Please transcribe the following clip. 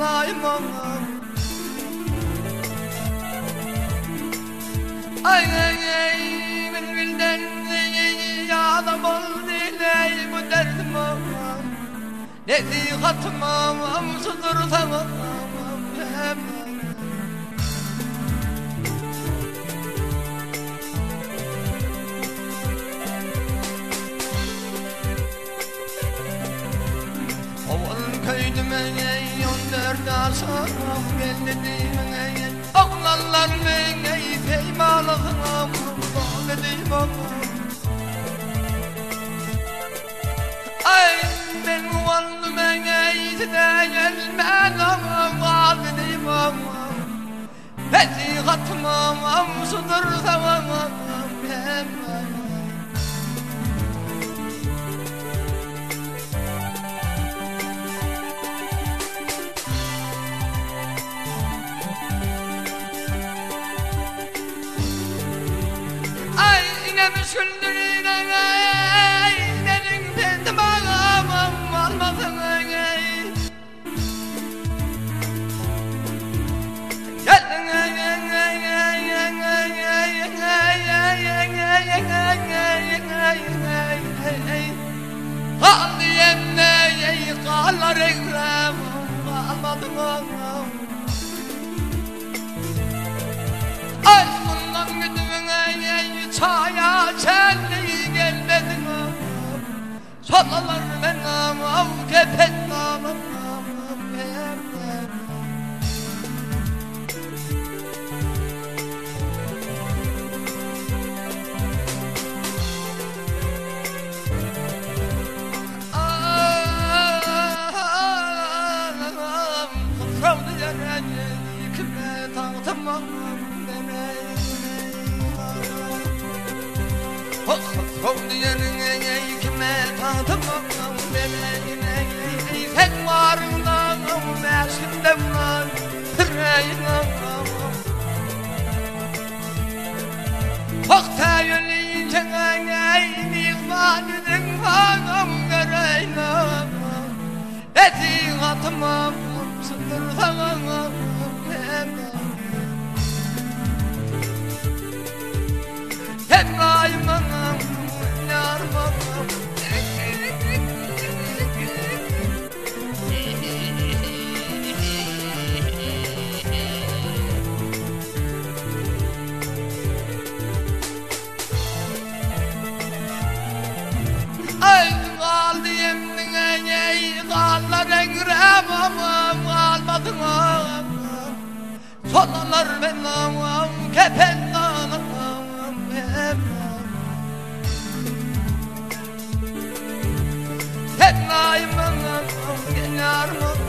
naimam ay ay bilbilden yağda bol diley bu derdim nesihatım sudur tamam köydüme 14 asam gel dediğime oğlanlar beni peymanlığım dediğime ay ben uvaldım eğitine gelmem dediğime nesihatım sudur tamam Müsküldürüne elinden tamamım almadın Kal diyemle kallar ekrem almadın aşkından güdümüne çaya çelli gelmedin Salalar ben namam kepet namam Diyenin kime tanıtımım demeyine tek varından meşgulüm var yüreğine Vakta yönleyince mihman edin bağım göreyine Etin atımam sındır tamam hep naimam ay kaldı yemine kallar ekrem kalmadın Sonalar benim kepen danım hep naimam yarmam